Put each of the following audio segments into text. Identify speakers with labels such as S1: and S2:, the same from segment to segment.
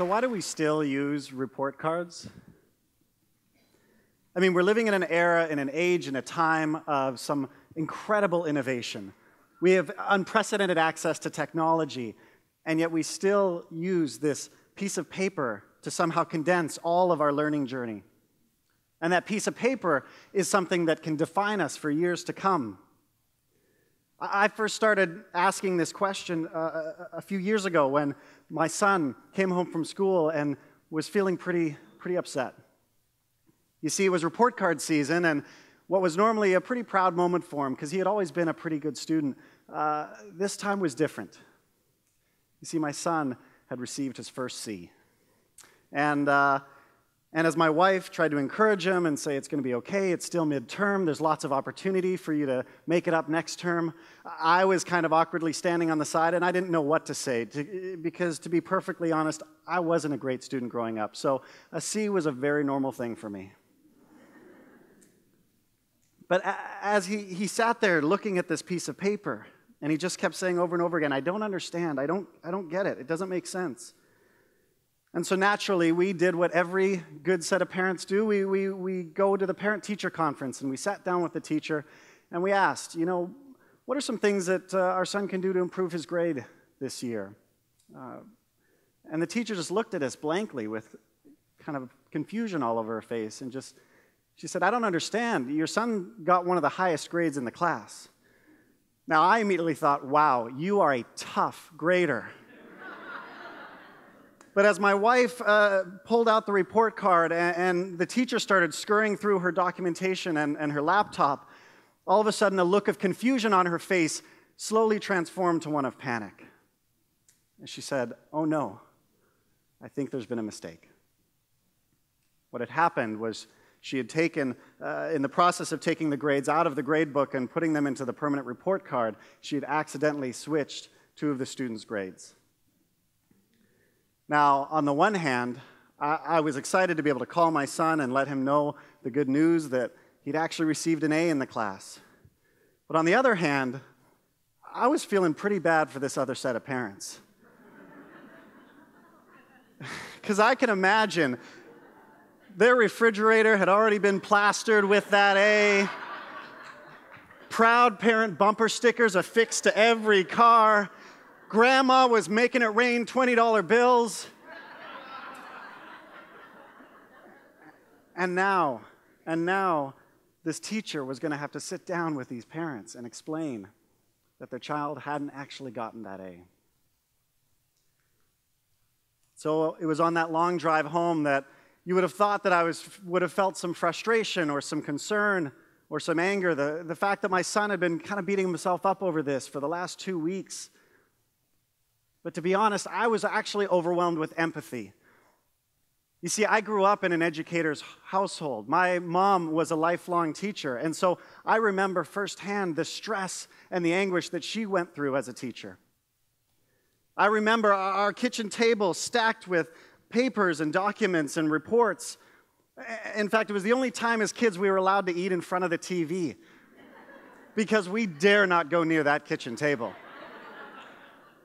S1: So why do we still use report cards? I mean, we're living in an era, in an age, in a time of some incredible innovation. We have unprecedented access to technology, and yet we still use this piece of paper to somehow condense all of our learning journey. And that piece of paper is something that can define us for years to come. I first started asking this question a few years ago when my son came home from school and was feeling pretty upset. You see, it was report card season, and what was normally a pretty proud moment for him, because he had always been a pretty good student, this time was different. You see, my son had received his first C. And as my wife tried to encourage him and say, it's going to be okay, it's still midterm, there's lots of opportunity for you to make it up next term, I was kind of awkwardly standing on the side, and I didn't know what to say, because to be perfectly honest, I wasn't a great student growing up, so a C was a very normal thing for me. But as he sat there looking at this piece of paper, and he just kept saying over and over again, I don't understand, I don't get it, it doesn't make sense. And so naturally, we did what every good set of parents do. We go to the parent-teacher conference, and we sat down with the teacher, and we asked, you know, what are some things that our son can do to improve his grade this year? And the teacher just looked at us blankly with kind of confusion all over her face, and she said, I don't understand. Your son got one of the highest grades in the class. Now, I immediately thought, wow, you are a tough grader. But as my wife pulled out the report card and the teacher started scurrying through her documentation and her laptop, all of a sudden a look of confusion on her face slowly transformed to one of panic. And she said, oh no, I think there's been a mistake. What had happened was she had taken, in the process of taking the grades out of the grade book and putting them into the permanent report card, she had accidentally switched two of the students' grades. Now, on the one hand, I was excited to be able to call my son and let him know the good news that he'd actually received an A in the class. But on the other hand, I was feeling pretty bad for this other set of parents. Because I can imagine their refrigerator had already been plastered with that A. Proud parent bumper stickers affixed to every car. Grandma was making it rain $20 bills. And now, this teacher was going to have to sit down with these parents and explain that their child hadn't actually gotten that A. So it was on that long drive home that you would have thought that I would have felt some frustration or some concern or some anger. The fact that my son had been kind of beating himself up over this for the last 2 weeks. But to be honest, I was actually overwhelmed with empathy. You see, I grew up in an educator's household. My mom was a lifelong teacher, and so I remember firsthand the stress and the anguish that she went through as a teacher. I remember our kitchen table stacked with papers and documents and reports. In fact, it was the only time as kids we were allowed to eat in front of the TV, because we dare not go near that kitchen table.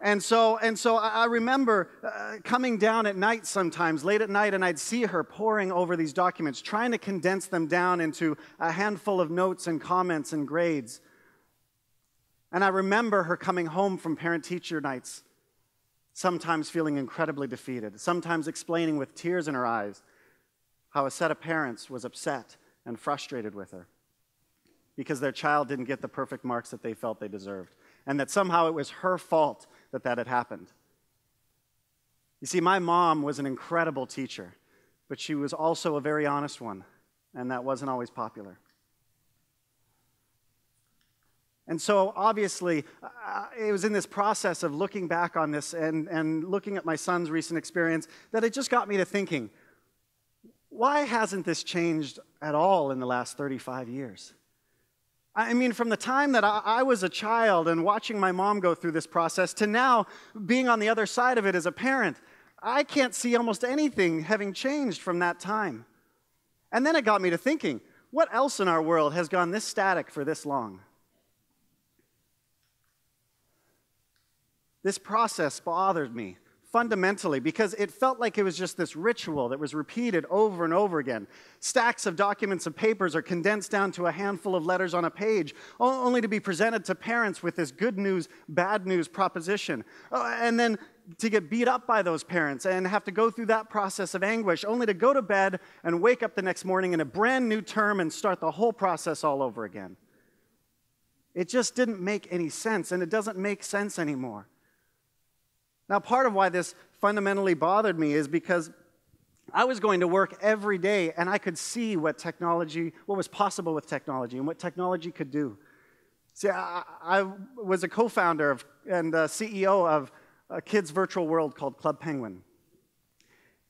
S1: And so I remember coming down at night sometimes, late at night, and I'd see her poring over these documents, trying to condense them down into a handful of notes and comments and grades. And I remember her coming home from parent-teacher nights, sometimes feeling incredibly defeated, sometimes explaining with tears in her eyes how a set of parents was upset and frustrated with her because their child didn't get the perfect marks that they felt they deserved, and that somehow it was her fault that had happened. You see, my mom was an incredible teacher, but she was also a very honest one, and that wasn't always popular. And so, obviously, it was in this process of looking back on this and looking at my son's recent experience that it just got me to thinking, why hasn't this changed at all in the last 35 years? I mean, from the time that I was a child and watching my mom go through this process to now being on the other side of it as a parent, I can't see almost anything having changed from that time. And then it got me to thinking, what else in our world has gone this static for this long? This process bothered me fundamentally because it felt like it was just this ritual that was repeated over and over again. Stacks of documents and papers are condensed down to a handful of letters on a page, only to be presented to parents with this good news, bad news proposition. And then to get beat up by those parents and have to go through that process of anguish, only to go to bed and wake up the next morning in a brand new term and start the whole process all over again. It just didn't make any sense, and it doesn't make sense anymore. Now, part of why this fundamentally bothered me is because I was going to work every day, and I could see what was possible with technology and what technology could do. See, I was a co-founder and CEO of a kids' virtual world called Club Penguin.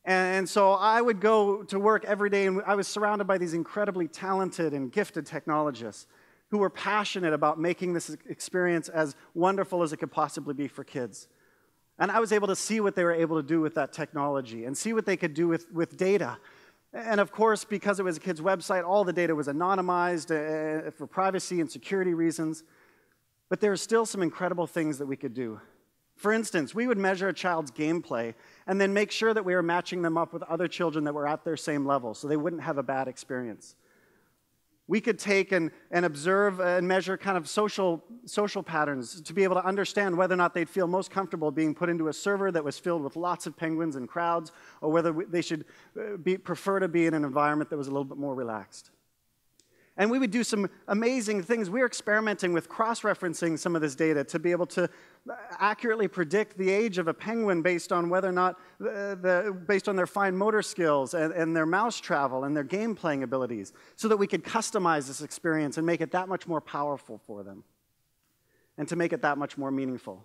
S1: And so I would go to work every day, and I was surrounded by these incredibly talented and gifted technologists who were passionate about making this experience as wonderful as it could possibly be for kids. And I was able to see what they were able to do with that technology and see what they could do with data. And of course, because it was a kid's website, all the data was anonymized for privacy and security reasons. But there were still some incredible things that we could do. For instance, we would measure a child's gameplay and then make sure that we were matching them up with other children that were at their same level so they wouldn't have a bad experience. We could take and observe and measure kind of social patterns to be able to understand whether or not they'd feel most comfortable being put into a server that was filled with lots of penguins and crowds, or whether they should prefer to be in an environment that was a little bit more relaxed. And we would do some amazing things. We were experimenting with cross-referencing some of this data to be able to accurately predict the age of a penguin based on whether or not, based on their fine motor skills and their mouse travel and their game playing abilities, so that we could customize this experience and make it that much more powerful for them and to make it that much more meaningful.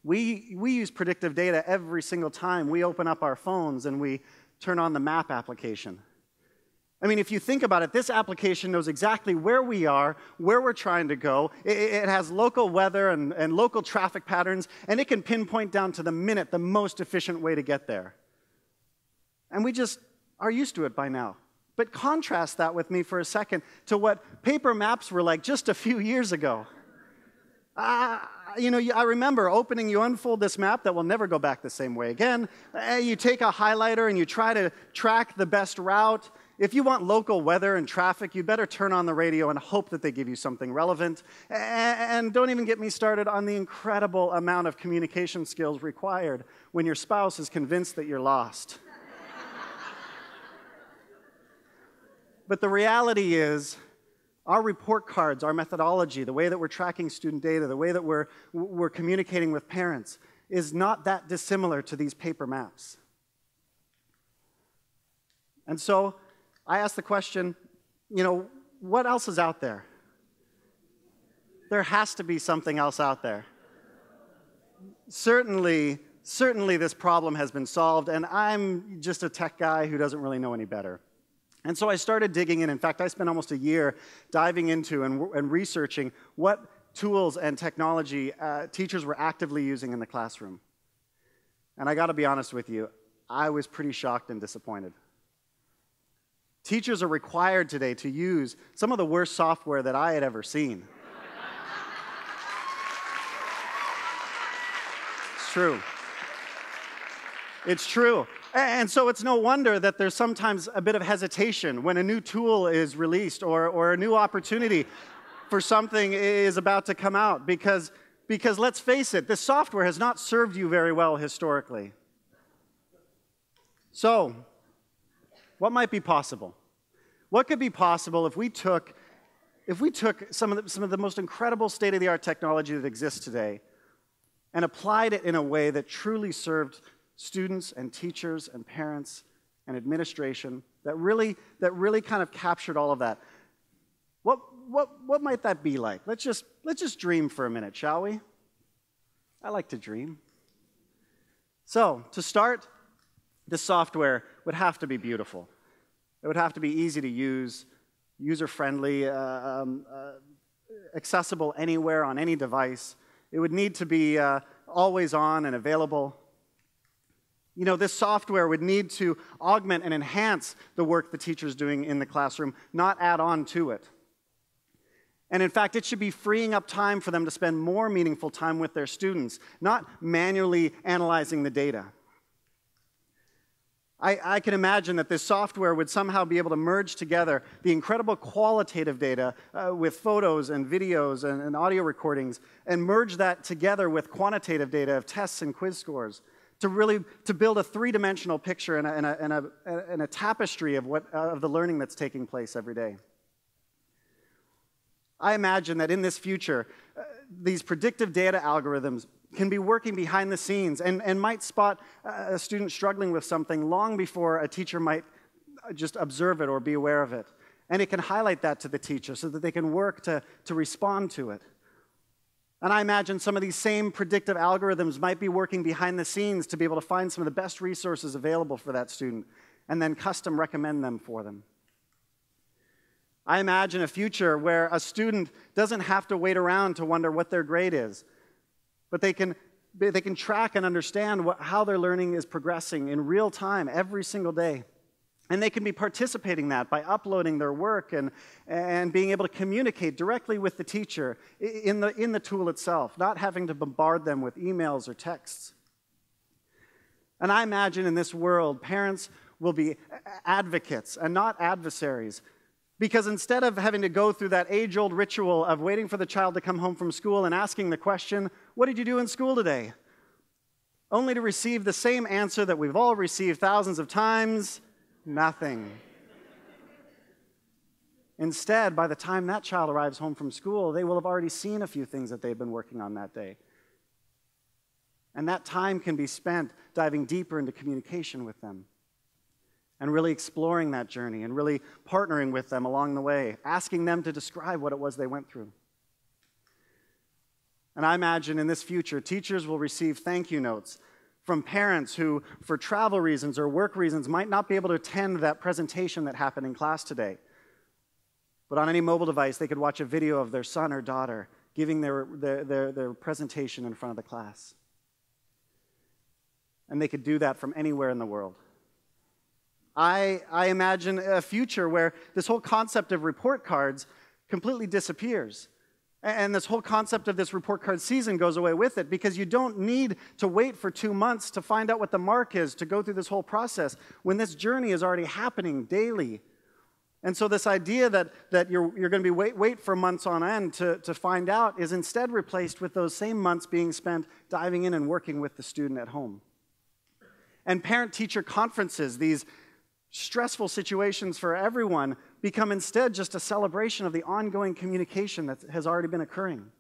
S1: We use predictive data every single time we open up our phones and we turn on the map application. I mean, if you think about it, this application knows exactly where we are, where we're trying to go. It has local weather and local traffic patterns, and it can pinpoint down to the minute the most efficient way to get there. And we just are used to it by now. But contrast that with me for a second to what paper maps were like just a few years ago. I remember opening, you unfold this map that will never go back the same way again. You take a highlighter and you try to track the best route. If you want local weather and traffic, you better turn on the radio and hope that they give you something relevant. And don't even get me started on the incredible amount of communication skills required when your spouse is convinced that you're lost. But the reality is, our report cards, our methodology, the way that we're tracking student data, the way that we're communicating with parents is not that dissimilar to these paper maps. And so I asked the question, what else is out there? There has to be something else out there. Certainly this problem has been solved, and I'm just a tech guy who doesn't really know any better. And so I started digging in. In fact, I spent almost a year diving into and researching what tools and technology teachers were actively using in the classroom. And I got to be honest with you, I was pretty shocked and disappointed. Teachers are required today to use some of the worst software that I had ever seen. It's true. It's true. And so it's no wonder that there's sometimes a bit of hesitation when a new tool is released or a new opportunity for something is about to come out. Because let's face it, this software has not served you very well historically. So, what might be possible? What could be possible if we took some of the most incredible state-of-the-art technology that exists today and applied it in a way that truly served students and teachers and parents and administration, that really kind of captured all of that? What might that be like? Let's just dream for a minute, shall we? I like to dream. So, to start, the software would have to be beautiful. It would have to be easy to use, user-friendly, accessible anywhere on any device. It would need to be always on and available. This software would need to augment and enhance the work the teacher's doing in the classroom, not add on to it. And in fact, it should be freeing up time for them to spend more meaningful time with their students, not manually analyzing the data. I can imagine that this software would somehow be able to merge together the incredible qualitative data with photos and videos and audio recordings and merge that together with quantitative data of tests and quiz scores to build a three-dimensional picture and a tapestry of the learning that's taking place every day. I imagine that in this future, these predictive data algorithms can be working behind the scenes and might spot a student struggling with something long before a teacher might just observe it or be aware of it. And it can highlight that to the teacher so that they can work to respond to it. And I imagine some of these same predictive algorithms might be working behind the scenes to be able to find some of the best resources available for that student and then custom recommend them for them. I imagine a future where a student doesn't have to wait around to wonder what their grade is, but they can track and understand how their learning is progressing in real time every single day. And they can be participating in that by uploading their work and being able to communicate directly with the teacher in the tool itself, not having to bombard them with emails or texts. And I imagine in this world, parents will be advocates and not adversaries. Because instead of having to go through that age-old ritual of waiting for the child to come home from school and asking the question, "What did you do in school today?" only to receive the same answer that we've all received thousands of times, nothing. Instead, by the time that child arrives home from school, they will have already seen a few things that they've been working on that day. And that time can be spent diving deeper into communication with them and really exploring that journey and really partnering with them along the way, asking them to describe what it was they went through. And I imagine in this future, teachers will receive thank you notes from parents who, for travel reasons or work reasons, might not be able to attend that presentation that happened in class today. But on any mobile device, they could watch a video of their son or daughter giving their presentation in front of the class. And they could do that from anywhere in the world. I imagine a future where this whole concept of report cards completely disappears. And this whole concept of this report card season goes away with it because you don't need to wait for 2 months to find out what the mark is, to go through this whole process, when this journey is already happening daily. And so this idea that you're going to be wait for months on end to find out is instead replaced with those same months being spent diving in and working with the student at home. And parent-teacher conferences, these stressful situations for everyone, become instead just a celebration of the ongoing communication that has already been occurring.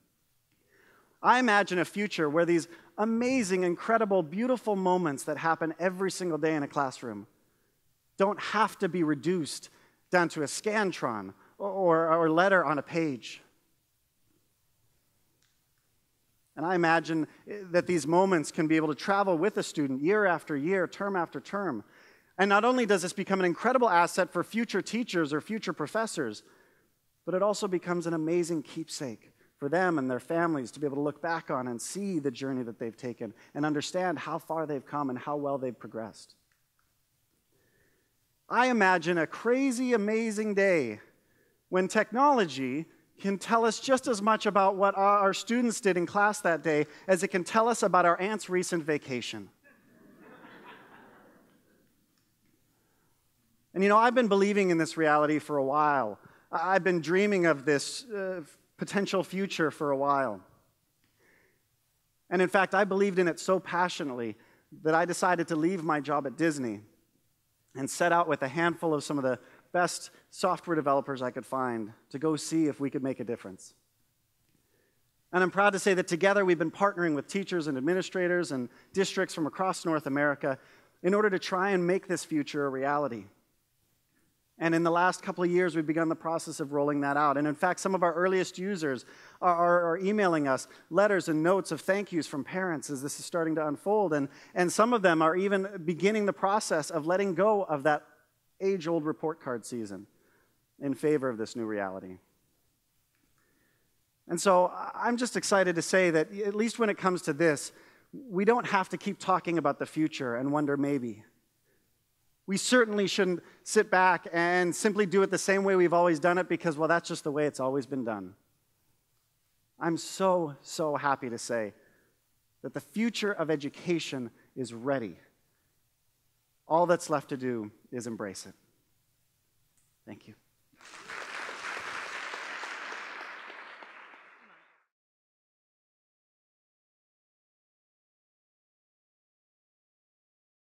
S1: I imagine a future where these amazing, incredible, beautiful moments that happen every single day in a classroom don't have to be reduced down to a Scantron or letter on a page. And I imagine that these moments can be able to travel with a student year after year, term after term. And not only does this become an incredible asset for future teachers or future professors, but it also becomes an amazing keepsake for them and their families to be able to look back on and see the journey that they've taken and understand how far they've come and how well they've progressed. I imagine a crazy, amazing day when technology can tell us just as much about what our students did in class that day as it can tell us about our aunt's recent vacation. And you know, I've been believing in this reality for a while. I've been dreaming of this potential future for a while. And in fact, I believed in it so passionately that I decided to leave my job at Disney and set out with a handful of some of the best software developers I could find to go see if we could make a difference. And I'm proud to say that together we've been partnering with teachers and administrators and districts from across North America in order to try and make this future a reality. And in the last couple of years, we've begun the process of rolling that out. And in fact, some of our earliest users are emailing us letters and notes of thank yous from parents as this is starting to unfold. And some of them are even beginning the process of letting go of that age-old report card season in favor of this new reality. And so I'm just excited to say that at least when it comes to this, we don't have to keep talking about the future and wonder maybe. We certainly shouldn't sit back and simply do it the same way we've always done it because, well, that's just the way it's always been done. I'm so, so happy to say that the future of education is ready. All that's left to do is embrace it. Thank you.